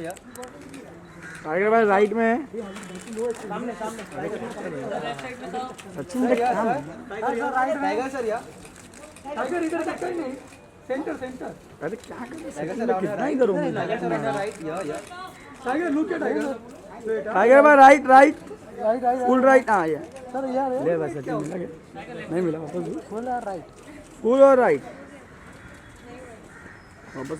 या टाइगर भाई राइट में है। सचिन का क्या है? टाइगर सर या टाइगर इधर देखा ही नहीं, सेंटर सेंटर। अरे क्या कर रहे टाइगर हो? सर कितना ही करूँगा टाइगर सर ऑन राइट या tiger look at tiger. Tiger भाई right right right right full right. हाँ ये सर यार ले बस सचिन मिला क्या? नहीं मिला वापस दो। फुल यार राइट। फुल और राइट वापस।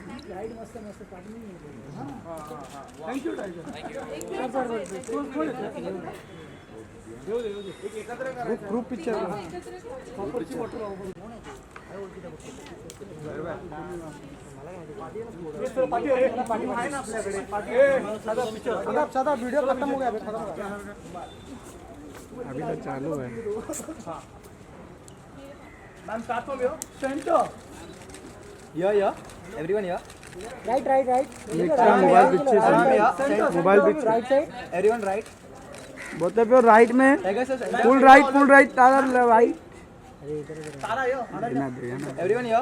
Thank you tiger. Sir group picture साधा वीडियो खत्म हो गया, खत्म हो गया। अभी तक चालू है। मैम साथ में हो सेंटर। या एवरीवन या राइट राइट राइट। ये क्या मोबाइल पीछे सेंटर मोबाइल पीछे राइट साइड। एवरीवन राइट बोलते पे राइट में Tiger sir full right Tara right Tara yo everyone या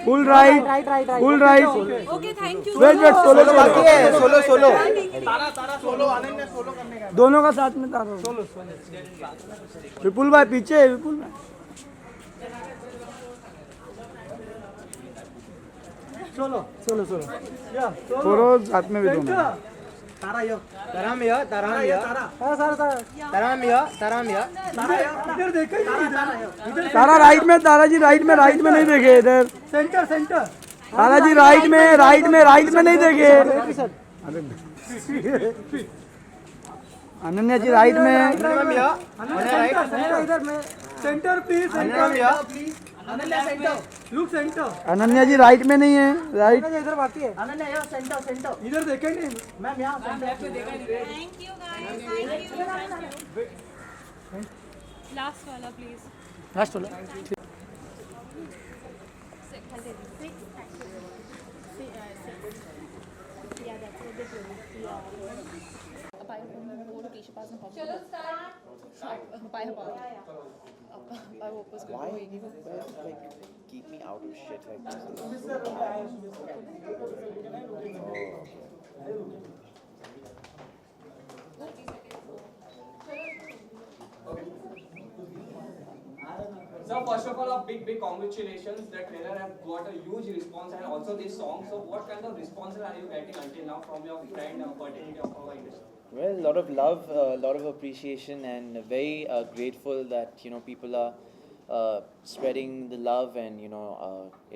full right right right right. Full right. Okay thank you. Wait solo बाकी है solo Tara solo Ananya solo करने का। दोनों का साथ में तारा। सोलो विपुल भाई पीछे है, विपुल भाई सोलो सोलो सोलो या दोनों साथ में भी दोनों। तारा यो तराम या तारा सर तराम या तारा यो इधर देखा ही नहीं, इधर तारा राइट में राइट में नहीं देखे इधर। Centre centre. Tara ji right में नहीं देखे। अनन्या जी राइट में। तराम या सेंटर इधर में सेंटर प्लीज तराम या Ananya centre look centre. Ananya ji right में नहीं है। राइट इधर बाकी है अनन्या यहाँ सेंटर सेंटर इधर देखे नहीं मैम यहाँ thank you guys thank you. Last वाला प्लीज। लास्ट वाला Why you like keep me out of shit like this? So first of all, a big congratulations. The trailer have got a huge response and also this song. So what kind of responses are you getting until now from your friend fraternity of our industry? Well, a lot of love, a lot of appreciation, and very grateful that people are spreading the love and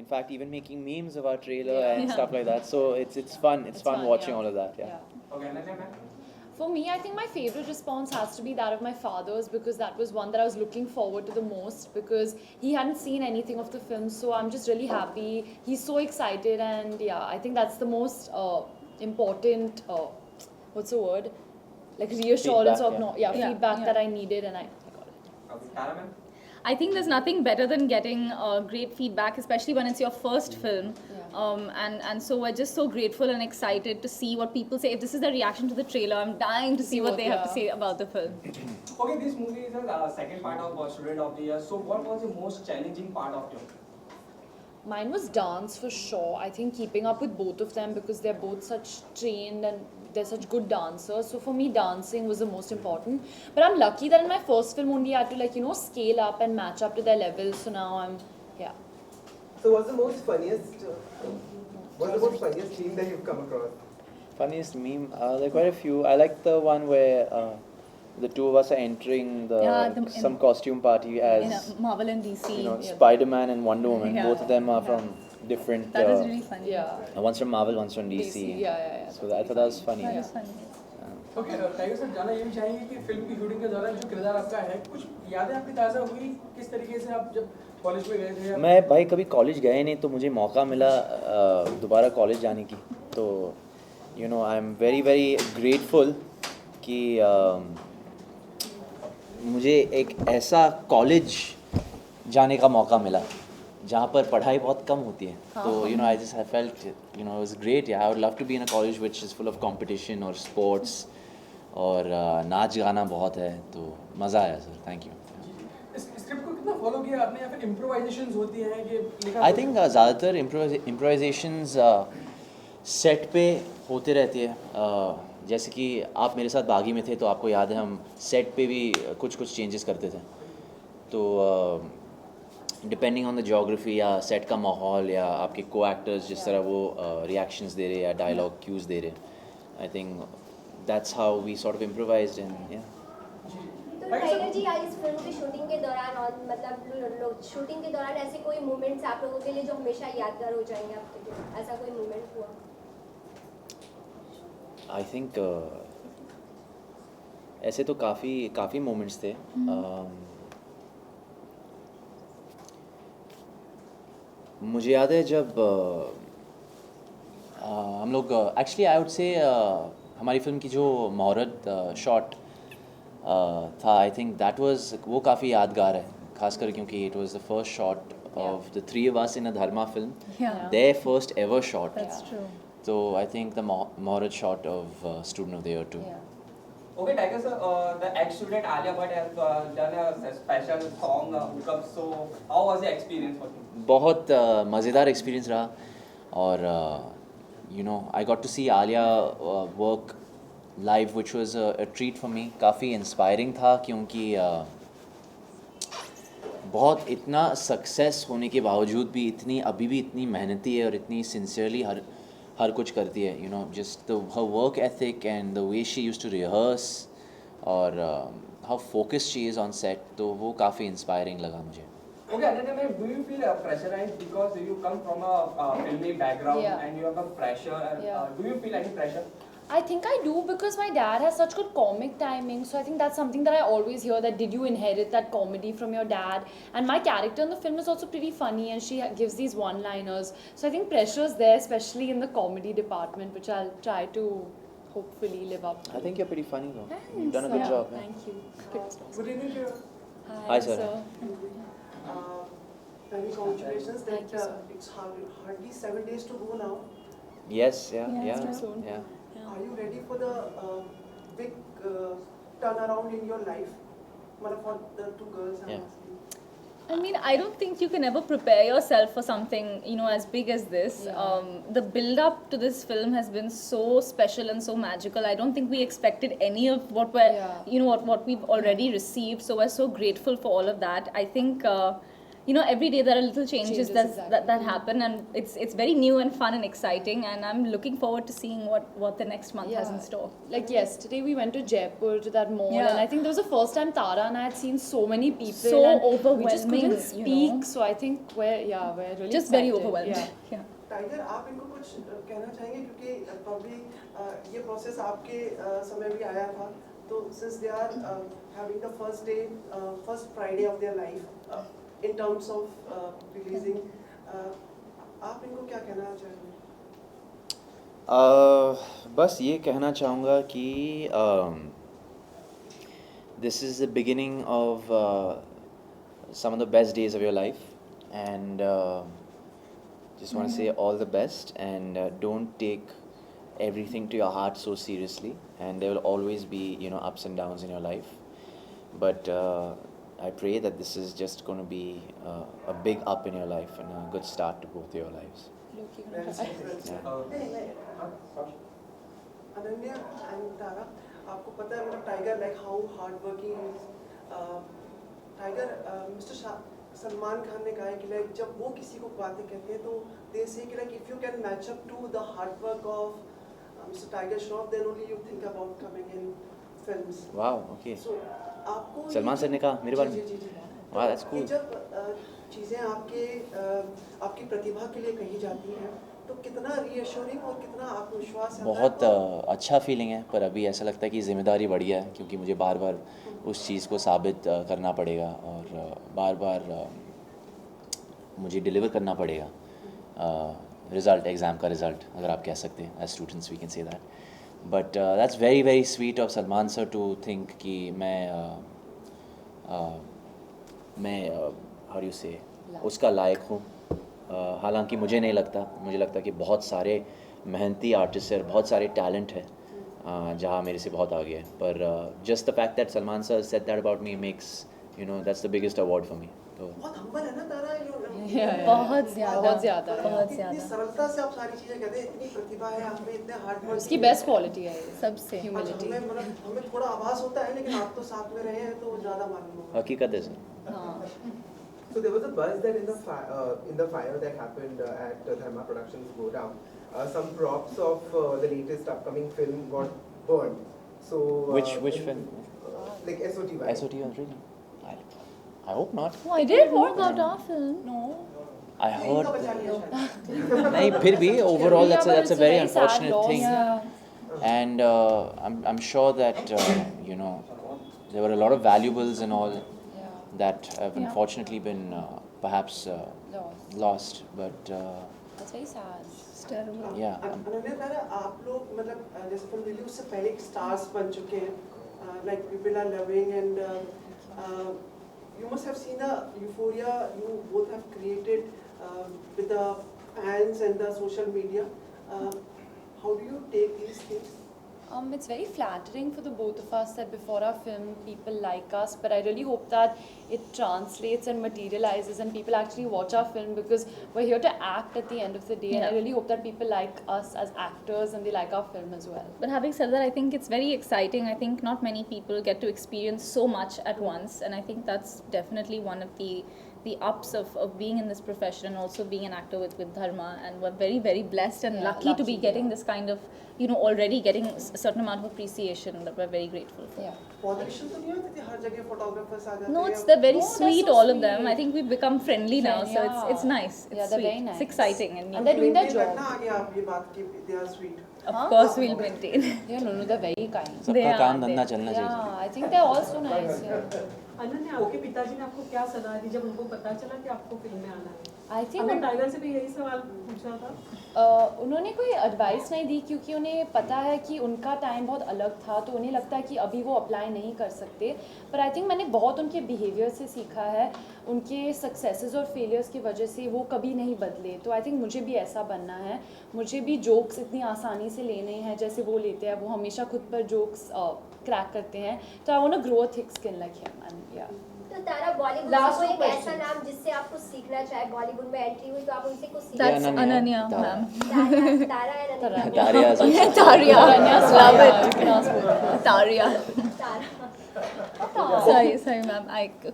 in fact even making memes of our trailer and stuff like that. So it's fun. It's fun watching all of that. Yeah. Okay, Ananya ma'am. For me, I think my favorite response has to be that of my father's, because that was one that I was looking forward to the most, because he hadn't seen anything of the film. So I'm just really happy. He's so excited, and yeah, I think that's the most important, what's the word? Like reassurance Feedback, feedback that I needed, and I got it. Okay, Tara ma'am. I think there's nothing better than getting great feedback, especially when it's your first film. And so we're just so grateful and excited to see what people say. If this is the reaction to the trailer, I'm dying to see what they have to say about the film. Okay, this movie is the second part of Student of the Year. So what was the most challenging part of your? Mine was dance for sure. I think keeping up with both of them, because they're both such trained and they're such good dancers. So for me, dancing was the most important. But I'm lucky that in my first film only I had to scale up and match up to their levels. So now So what's the most funniest scene that you've come across? Funniest meme? There are quite a few. I like the one where the two of us are entering some costume party as Marvel and DC. Spider-Man and Wonder Woman. Yeah. Both of them are from different. That was really funny. yeah. One's from Marvel, one's from DC. Yeah. So I thought that was funny. That was funny. Okay tiger sir जाना ये भी चाहेंगे कि film की shooting के दौरान जो किरदार आपका है, कुछ यादें आपकी ताज़ा हुई किस तरीके से आप जब कॉलेज में गए थे? मैं भाई कभी कॉलेज गए नहीं, तो मुझे मौका मिला दोबारा कॉलेज जाने की, तो I am very very grateful कि मुझे एक ऐसा कॉलेज जाने का मौका मिला जहाँ पर पढ़ाई बहुत कम होती है. तो I just I felt it was great. Yeah, I would love to be in a college which is full of competition or sports और नाच गाना बहुत है, तो मज़ा आया सर. Thank you. स्क्रिप्ट को कितना फॉलो किया आपने या फिर इम्प्रोवाइजेशंस होती हैं कि लिखा आई थिंक ज़्यादातर इम्प्रोवाइजेशंस सेट पे होते रहती है. जैसे कि आप मेरे साथ बागी में थे तो आपको याद है हम सेट पे भी कुछ चेंजेस करते थे. तो डिपेंडिंग ऑन द जोग्राफी या सेट का माहौल या आपके को एक्टर्स जिस तरह वो रिएक्शंस दे रहे या डायलॉग क्यूज दे रहे, I think that's how we sort of improvised. And या तो टाइगर जी आज इस फिल्म की शूटिंग के दौरान और मतलब शूटिंग के दौरान ऐसे कोई मोमेंट्स आप लोगों के लिए जो हमेशा यादगार हो जाएंगे आपके लिए, ऐसा कोई मोमेंट हुआ? आई थिंक ऐसे तो काफ़ी मोमेंट्स थे. मुझे याद है जब हम लोग एक्चुअली आई वुड से हमारी फिल्म की जो मुहूर्त शॉट था, आई थिंक दैट वाज वो काफ़ी यादगार है, खासकर क्योंकि it was the first shot of the three of us in a Dharma film. Yeah. Their first ever shot. That's true. So I think the Muhurat shot of Student of the Year too. Okay, Tiger sir, the ex-student Alia Bhatt has done a special song Hook Up. So how was the experience for you? बहुत मज़ेदार experience रहा. और you know I got to see Alia work live, which was a treat for me. काफ़ी inspiring था क्योंकि बहुत इतना success होने के बावजूद भी अभी भी इतनी मेहनती है और इतनी सिंसियरली हर कुछ करती है. You know just her work ethic and the way she used to rehearse और how focused she is on set, तो वो काफ़ी इंस्पायरिंग लगा मुझे. Okay, Ananya, do you feel pressurized because you come from a filmy background and you have a pressure? Do you feel any pressure? I think I do because my dad has such good comic timing. So I think that's something that I always hear, that did you inherit that comedy from your dad? And my character in the film is also pretty funny and she gives these one-liners. So I think pressure is there, especially in the comedy department, which I'll try to hopefully live up to. I think you're pretty funny though. Thanks. You've done a good job. Thank you. Good evening to you. Hi, sir. Many congratulations Thank that you, sir. it's hardly 7 days to go now. Yes, yeah. it's too soon. Yeah. Are you ready for the big turnaround in your life? Well, for the two girls, I'm Yeah. asking. I mean, I don't think you can ever prepare yourself for something, you know, as big as this. The build-up to this film has been so special and so magical. I don't think we expected any of what you know, what we've already received. So we're so grateful for all of that. I think, you know, every day there are little changes that happen, and it's very new and fun and exciting. And I'm looking forward to seeing what the next month has in store. Like yesterday we went to Jaipur to that mall, Yeah. and I think that was the first time Tara and I had seen so many people. So and overwhelming, we just couldn't you speak. know. So I think we're really Just very excited. overwhelmed. Yeah. Yeah. Tiger, आप इनको कुछ कहना चाहेंगे क्योंकि probably ये process आपके समय भी आया था, तो since they are having the first Friday of their life in terms of releasing, आप इनको क्या कहना चाहेंगे? बस ये कहना चाहूँगा कि this is the beginning of some of the best days of your life, and just want to say all the best, and don't take everything to your heart so seriously, and there will always be, you know, ups and downs in your life, but I pray that this is just going to be a big up in your life and a good start to both your lives. Ananya and Tara, आपको पता है मतलब tiger like how hard working he is. Tiger mister Salman Khan ने कहा है कि like जब वो किसी को बातें कहते हैं तो they say कि like if you can match up to the hard work of Mr. Tiger Shroff, then only you think about coming in films. Wow, okay. So आपको सलमान सर ने कहा मेरे बारे में? जी। Wow, that's cool. जब चीज़ें आपकी प्रतिभा के लिए कही जाती हैं तो कितना रीअश्योरिंग और कितना आत्मविश्वास आता है? बहुत अच्छा फीलिंग है, पर अभी ऐसा लगता है कि जिम्मेदारी बढ़ी है क्योंकि मुझे बार बार उस चीज़ को साबित करना पड़ेगा और बार बार मुझे डिलीवर करना पड़ेगा रिज़ल्ट, एग्ज़ाम का रिज़ल्ट अगर आप कह सकते हैं. As students we can say that, but that's very very sweet of Salman sir to think कि मैं हाउ डू से उसका लायक हूँ. हालांकि मुझे नहीं लगता, मुझे लगता कि बहुत सारे मेहनती आर्टिस्ट हैं, बहुत सारे टैलेंट है जहाँ मेरे से बहुत आगे है, पर just the fact that Salman sir said that about me makes, you know, that's the biggest award for me. तो बहुत हम्बल है ना तारा, बहुत ज़्यादा इतनी सरलता से आप सारी चीजें कहते हैं, इतनी प्रतिभा है आप में, इतने हार्ड वर्क। उसकी बेस्ट क्वालिटी है ये सबसे ह्यूमिलिटी। हमें थोड़ा आभास होता है, लेकिन आप तो साथ में रहे हैं तो ज्यादा मालूम होगा। हकीकत है सर। हाँ So there was a buzz that in the fire that happened at Dharma Productions go down, some props of the latest upcoming film got burned. So Which film? Like SOTY. SOT really? I hope not. Oh, I did. What about our film? no I heard. इनका बचा लिया शायद। नहीं, फिर भी overall Yeah, but that's a it's very sad unfortunate loss. thing. Yeah. And I'm sure that you know, there were a lot of valuables and all Yeah. that have unfortunately been perhaps Lost. lost. But That's very sad. It's terrible. yeah, Ananya तारा, आप लोग मतलब जैसे film release से पहले एक stars बन चुके हैं, like people are loving and you must have seen the euphoria you both have created with the fans and the social media. How do you take these things? It's very flattering for the both of us that before our film people like us, but I really hope that it translates and materializes and people actually watch our film, because we're here to act at the end of the day, and I Yeah. really hope that people like us as actors and they like our film as well. But having said that, I think it's very exciting. I think not many people get to experience so much at once, and I think that's definitely one of the ups of being in this profession and also being an actor with Dharma, and we're very, very blessed and Yeah, lucky to be lucky, getting yeah. this kind of, you know, already getting a certain amount of appreciation that we're very grateful for. Yeah. Politician तो नहीं होती थी, हर जगह photographers आ जाते No, हैं। it's they're very No, they're sweet, so all of them. sweet. I think we've become friendly now, so Yeah. it's nice. It's Yeah, they're sweet. very nice. It's exciting and new. And they're doing their Maintain job. रखना आगे आप ये बात की they are sweet. Of course, we'll maintain. Yeah, no, they're very kind. They सबका are, काम they धंधा are. चलना चाहिए। Yeah, I think they're all so nice. Yeah. Ananya, आपके पिताजी ने आपको क्या सलाह दी जब उनको पता चला कि आपको फिल्म में आना है? I think हमें टाइगर से भी यही सवाल पूछा था। उन्होंने कोई एडवाइस नहीं दी, क्योंकि उन्हें पता है कि उनका टाइम बहुत अलग था, तो उन्हें लगता है कि अभी वो अप्लाई नहीं कर सकते। पर आई थिंक मैंने बहुत उनके बिहेवियर से सीखा है, उनके सक्सेसेस और फेलियर्स की वजह से वो कभी नहीं बदले। तो आई थिंक मुझे भी ऐसा बनना है, मुझे भी जोक्स इतनी आसानी से लेने हैं जैसे वो लेते हैं। वो हमेशा खुद पर जोक्स क्रैक करते हैं, तो I want to grow a thick skin like him. And या तो तारा बॉलीवुड Last से कोई two एक ऐसा questions. नाम जिससे आप कुछ सीखना चाहे, बॉलीवुड में एंट्री हुई तो आप उनसे कुछ सीखना That's Ananya, Ananya, Tara. ma'am. तारा है ना? Daria is also- Taria, love it. You can ask both. Taria. Tara. Sorry, ma'am.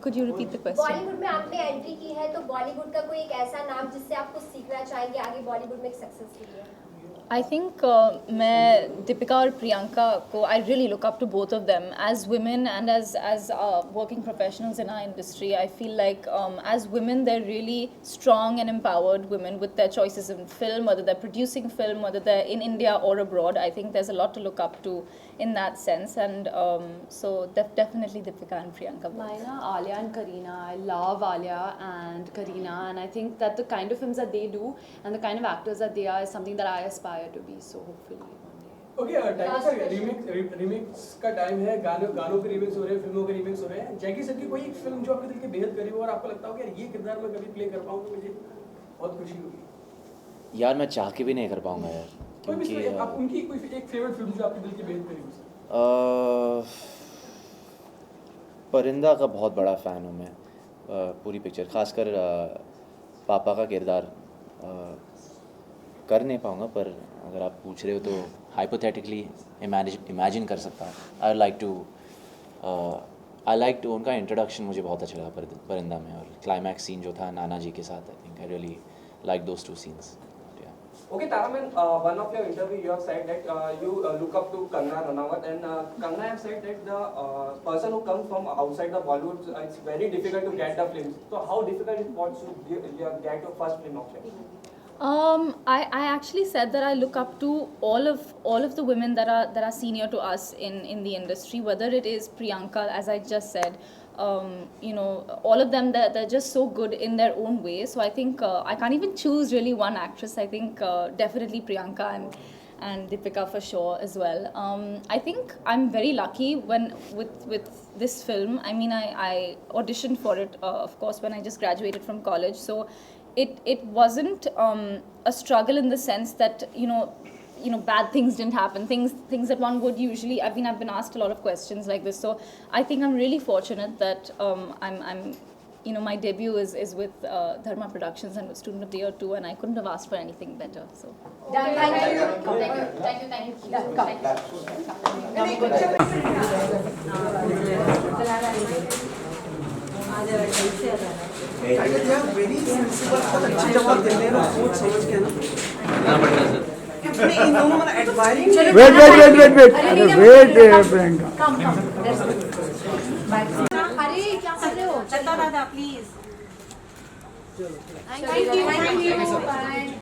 Could you repeat the question? Bollywood में आपने एंट्री की है, तो बॉलीवुड का कोई एक ऐसा नाम जिससे आप कुछ सीखना चाहेंगे आगे बॉलीवुड में एक सक्सेस के लिए? I think मैं दीपिका और प्रियंका को I really look up to both of them as women and as working professionals in our industry. I feel like as women they're really strong and empowered women with their choices in film, whether they're producing film, whether they're in India or abroad. I think there's a lot to look up to in that sense, and so definitely Deepika and Priyanka. Mine are Alia and Kareena. I love Alia and Kareena, and I think that the kind of films that they do and the kind of actors that they are is something that I aspire to be. So hopefully one day. Okay tiger sir, remakes का time है, गानों के remakes हो रहे हैं, फिल्मों के remakes हो रहे हैं। जैकी सर की कोई एक फिल्म जो आपके दिल के बेहद करीब हो और आपको लगता हो कि यार ये किरदार मैं कभी प्ले कर पाऊँ तो मुझे बहुत खुशी होगी? यार मैं चाह के भी नहीं कर पाऊंगा यार, कोई भी क्योंकि आप उनकी कोई एक फेवरेट फिल्म जो आपके दिल के बेहद करीब हो सर? परिंदा का बहुत बड़ा फ़ैन हूँ मैं। पूरी पिक्चर, खासकर पापा का किरदार कर नहीं पाऊँगा, पर अगर आप पूछ रहे हो तो हाइपोथेटिकली इमेजिन कर सकता हूँ। आई लाइक टू उनका इंट्रोडक्शन मुझे बहुत अच्छा लगा परिंदा में, और क्लाइमैक्स सीन जो था नाना जी के साथ, I think I really like those two scenes. Okay, Tara, man, one of your interview you have said that you look up to Kangana Ranaut, and Kangana have said that the person who comes from outside the Bollywood, it's very difficult to get the films. So how difficult it was to get your first film option? I actually said that I look up to all of the women that are senior to us in the industry, whether it is Priyanka, as I just said. You know, all of them, they're just so good in their own way. So I think I can't even choose really one actress. I think definitely Priyanka and Deepika for sure as well. I think I'm very lucky with this film. I mean, I auditioned for it, of course, when I just graduated from college. So it wasn't a struggle in the sense that you know bad things didn't happen, things that one would usually. I've been asked a lot of questions like this, so I think I'm really fortunate that I'm you know, my debut is with Dharma Productions and with Student of the Year 2, and I couldn't have asked for anything better. So. Tiger ji आप very sensible बहुत अच्छी जवाब देते हैं ना सोच समझ के ना नहीं इन दोनों मतलब एडमायरिंग वेट प्रियंका अरे क्या कर रहे हो? दादा प्लीज थैंक यू बाय